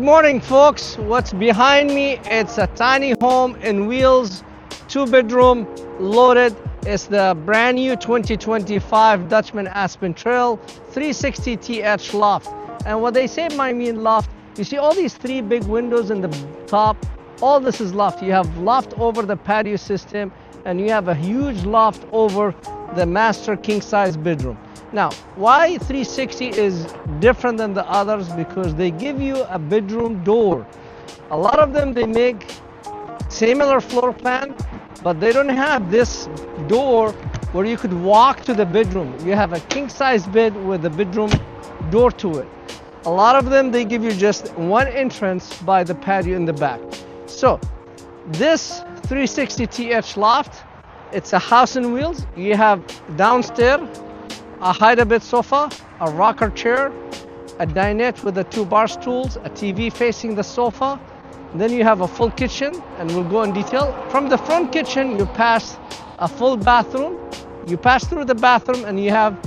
morning, folks. What's behind me? It's a tiny home in wheels, 2-bedroom, loaded. It's the brand new 2025 Dutchman Aspen Trail 360 TH Loft. And what they say by mean loft, you see all these 3 big windows in the top. All this is loft. You have loft over the patio system, and you have a huge loft over the master king size bedroom. Now, why 360 is different than the others? Because they give you a bedroom door. A lot of them, they make similar floor plan, but they don't have this door where you could walk to the bedroom. You have a king size bed with a bedroom door to it. A lot of them, they give you just one entrance by the patio in the back. So this 360 TH Loft, it's a house on wheels. You have downstairs a hide-a-bed sofa, a rocker chair, a dinette with the 2 bar stools, a TV facing the sofa. Then you have a full kitchen, and we'll go in detail. From the front kitchen, you pass a full bathroom. You pass through the bathroom, and you have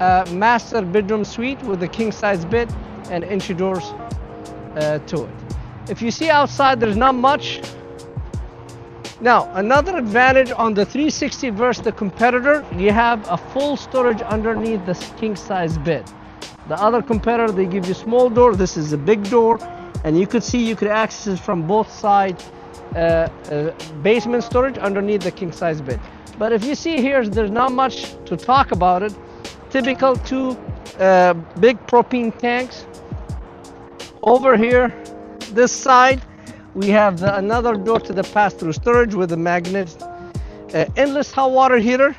a master bedroom suite with a king-size bed and entry doors to it. If you see outside, there's not much. Now, another advantage on the 360 versus the competitor, you have a full storage underneath the king size bed. The other competitor, they give you small door. This is a big door, and you could see you could access it from both sides. Basement storage underneath the king size bed. But if you see here, there's not much to talk about it. Typical 2 big propane tanks. Over here, this side, we have another door to the pass-through storage with a magnet. Endless hot water heater.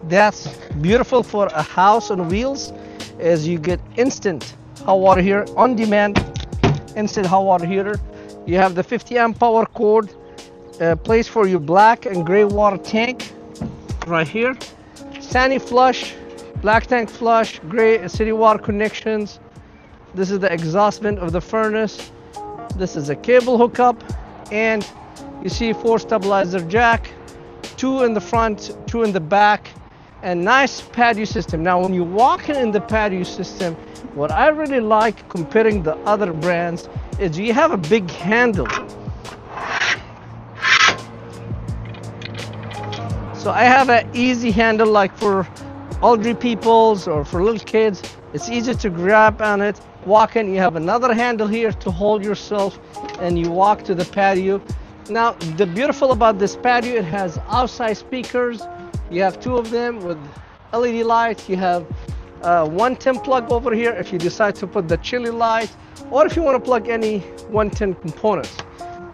That's beautiful for a house on wheels, as you get instant hot water here on demand. Instant hot water heater. You have the 50 amp power cord, place for your black and gray water tank right here. Sandy flush, black tank flush, gray city water connections. This is the exhaust vent of the furnace. This is a cable hookup, and you see 4 stabilizer jack, 2 in the front, 2 in the back, and nice patio system. Now, when you walk in the patio system, what I really like comparing the other brands is you have a big handle. So I have an easy handle, like for elderly peoples or for little kids. It's easy to grab on it. Walk in, you have another handle here to hold yourself, and you walk to the patio. Now, the beautiful about this patio, it has outside speakers. You have 2 of them with LED lights. You have 110 plug over here if you decide to put the chili light, or if you want to plug any 110 components.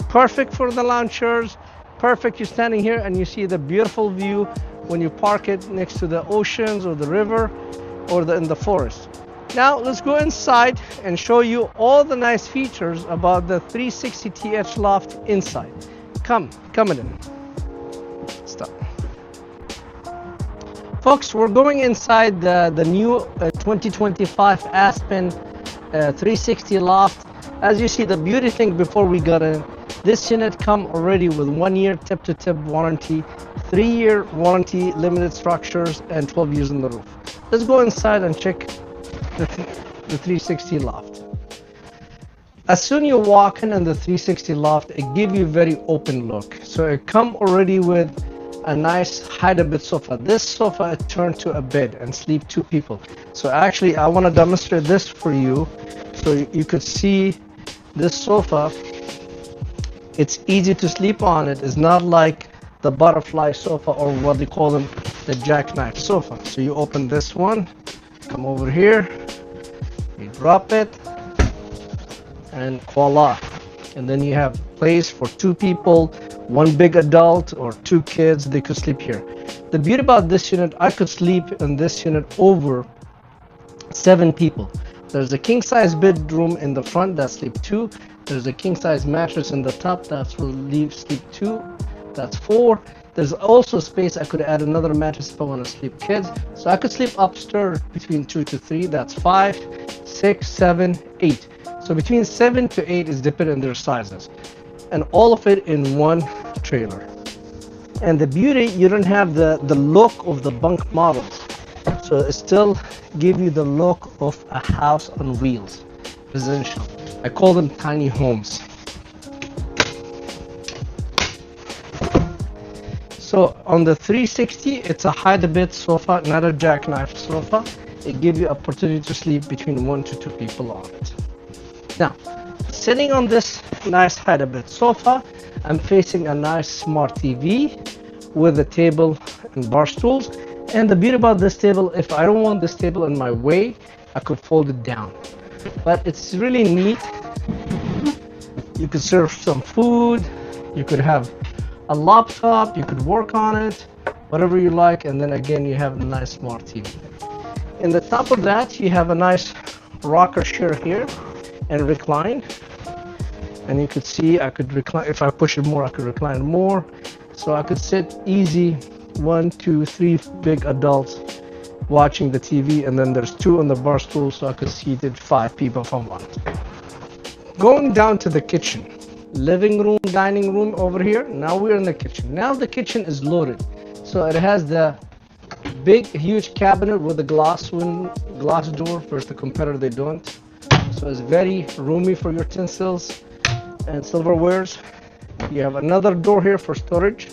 Perfect for the lounge chairs. Perfect, you're standing here and you see the beautiful view when you park it next to the oceans or the river or in the forest. Now let's go inside and show you all the nice features about the 360 TH Loft inside. Come in. Stop. Folks, we're going inside the new 2025 Aspen 360 Loft. As you see, the beauty thing before we got in, this unit come already with 1-year tip-to-tip warranty, 3-year warranty, limited structures, and 12 years on the roof. Let's go inside and check the 360 Loft. As soon you walk in the 360 Loft, it gives you very open look. So it come already with a nice hide-a-bed sofa. This sofa is turned to a bed and sleep 2 people. So actually, I want to demonstrate this for you, so you could see this sofa. It's easy to sleep on it. It's not like the butterfly sofa, or what they call them, the jackknife sofa. So you open this one, come over here, you drop it, and voila. And then you have place for 2 people, 1 big adult or 2 kids, they could sleep here. The beauty about this unit, I could sleep in this unit over 7 people. There's a king size bedroom in the front that sleep 2. There's a king size mattress in the top that will sleep 2. That's 4. There's also space, I could add another mattress if I want to sleep kids. So I could sleep upstairs between 2 to 3. That's 5, 6, 7, 8. So between 7 to 8 is dependent on their sizes. And all of it in one trailer. And the beauty, you don't have the look of the bunk models. So it still give you the look of a house on wheels, residential. I call them tiny homes. So on the 360, it's a hide-a-bed sofa, not a jackknife sofa. It gives you opportunity to sleep between 1 to 2 people on it. Now, sitting on this nice hide-a-bed sofa, I'm facing a nice smart TV with a table and bar stools. And the beauty about this table, if I don't want this table in my way, I could fold it down. But it's really neat. You could serve some food, you could have a laptop, you could work on it, whatever you like, and then again you have a nice smart TV. In the top of that you have a nice rocker chair here and recline, and you could see I could recline. If I push it more I could recline more, so I could sit easy, 1, 2, 3 big adults watching the TV, and then there's 2 on the bar stool, so I could seat it 5 people if I want. Going down to the kitchen, living room, dining room over here. Now we're in the kitchen. Now the kitchen is loaded, so it has the big huge cabinet with a glass door. First the competitor they don't, so it's very roomy for utensils and silverwares. You have another door here for storage.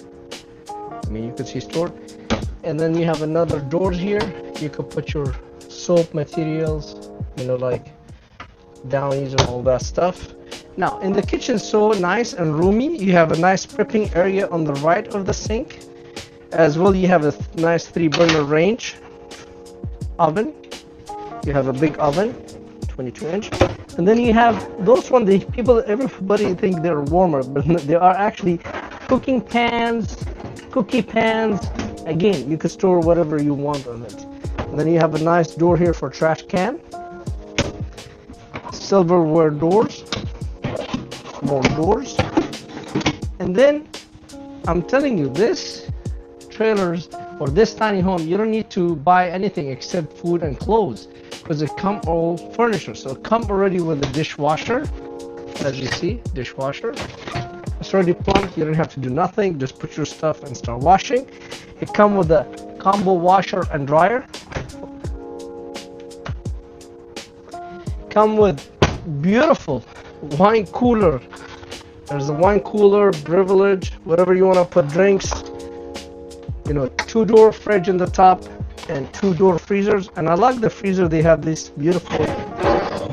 You could see stored, and then you have another door here. You could put your soap materials, like downies and all that stuff. Now in the kitchen, so nice and roomy. You have a nice prepping area on the right of the sink. As well, you have a nice 3-burner range oven. You have a big oven, 22-inch, and then you have those ones. Everybody think they're warmer, but they are actually cooking pans, cookie pans. Again, you can store whatever you want on it. And then you have a nice door here for trash can, silverware doors, more doors, and then I'm telling you, this trailers or this tiny home, you don't need to buy anything except food and clothes, because it come all furniture. So it come already with a dishwasher, as you see, dishwasher. It's already plumbed. You don't have to do nothing. Just put your stuff and start washing. It come with a combo washer and dryer. Come with beautiful wine cooler. There's a wine cooler, privilege, whatever you want to put drinks. 2-door fridge in the top and 2-door freezers. And I like the freezer. They have these beautiful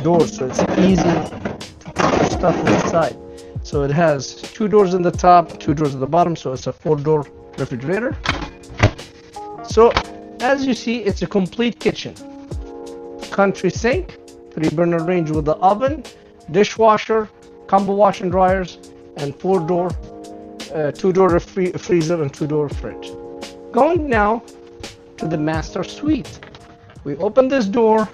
doors, so it's easy to put your stuff inside. So it has 2 doors in the top, 2 doors at the bottom, so it's a 4-door refrigerator. So as you see, it's a complete kitchen. Country sink, 3-burner range with the oven, dishwasher, combo wash and dryers, and 4-door, 2-door freezer and 2-door fridge. Going now to the master suite. We open this door,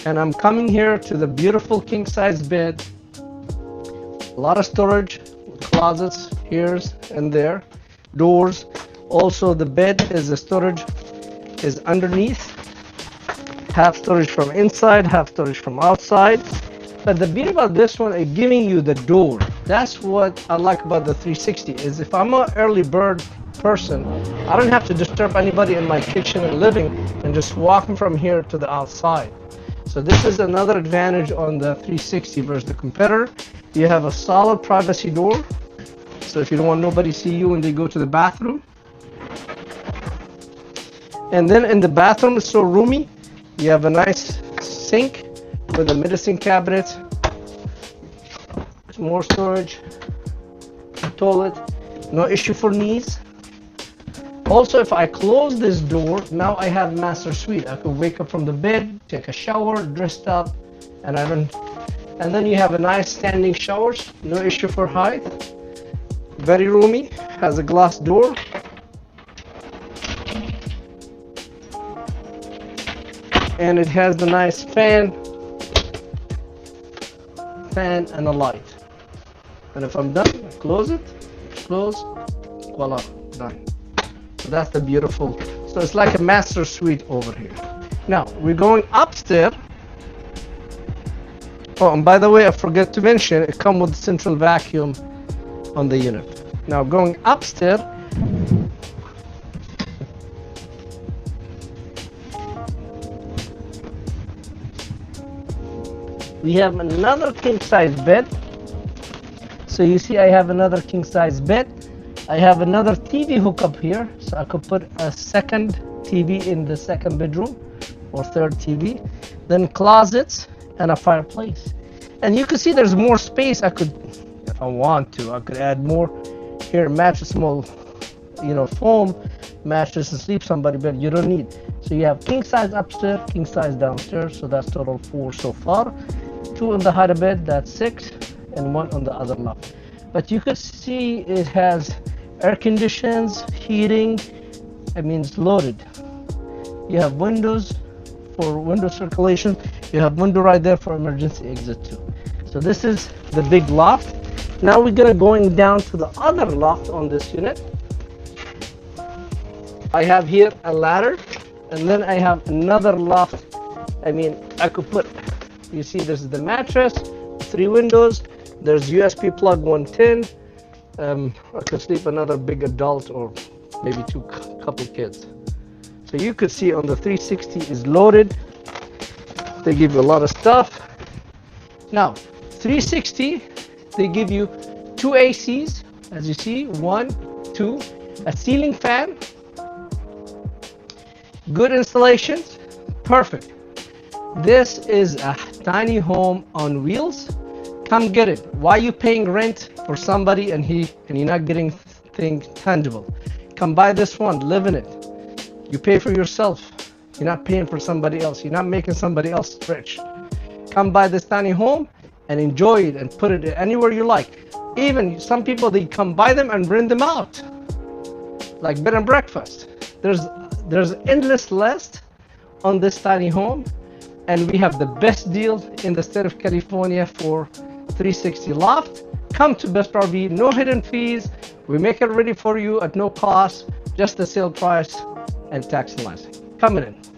and I'm coming here to the beautiful king-size bed. A lot of storage, closets here and there, doors. Also, the bed is the storage is underneath. Half storage from inside, half storage from outside. But the beauty about this one is giving you the door. That's what I like about the 360, is if I'm an early bird person, I don't have to disturb anybody in my kitchen and living and just walking from here to the outside. So this is another advantage on the 360 versus the competitor. You have a solid privacy door, so if you don't want nobody to see you when they go to the bathroom. And then in the bathroom, it's so roomy. You have a nice sink with a medicine cabinet, more storage, a toilet, no issue for knees. Also, if I close this door, now I have master suite. I could wake up from the bed, take a shower, dressed up, and then you have a nice standing showers, no issue for height. Very roomy, has a glass door. And it has the nice fan and a light. And if I'm done, close it, close, voila, done. So that's the beautiful. So it's like a master suite over here. Now we're going upstairs. Oh, and by the way, I forgot to mention, it comes with central vacuum on the unit. Now going upstairs, We have another king size bed. So you see I have another king size bed. I have another TV hookup here, so I could put a second TV in the second bedroom or third TV. Then closets and a fireplace. And you can see there's more space. I could, if I want to, I could add more here. Match a small, foam mattress and sleep somebody, but you don't need. So you have king size upstairs, king size downstairs. So that's total 4 so far. 2 on the higher bed, that's 6, and 1 on the other loft. But you could see it has air conditions, heating. I mean, it's loaded. You have windows for window circulation. You have window right there for emergency exit too. So this is the big loft. Now we're gonna going down to the other loft on this unit. I have here a ladder, and then I have another loft. I mean, I could put, you see there's the mattress, 3 windows, there's USB plug 110. I could sleep another big adult or maybe couple kids. So you could see on the 360 is loaded. They give you a lot of stuff. Now 360, they give you 2 ACs, as you see, 1, 2, a ceiling fan, good installations, perfect. This is a tiny home on wheels. Come get it. Why are you paying rent for somebody and you're not getting things tangible? Come buy this one, live in it. You pay for yourself. You're not paying for somebody else. You're not making somebody else rich. Come buy this tiny home and enjoy it and put it anywhere you like. Even some people, they come buy them and rent them out, like bed and breakfast. There's endless list on this tiny home, and we have the best deal in the state of California for 360 loft. Come to Best RV, no hidden fees. We make it ready for you at no cost, just the sale price and tax and licensing. Coming in.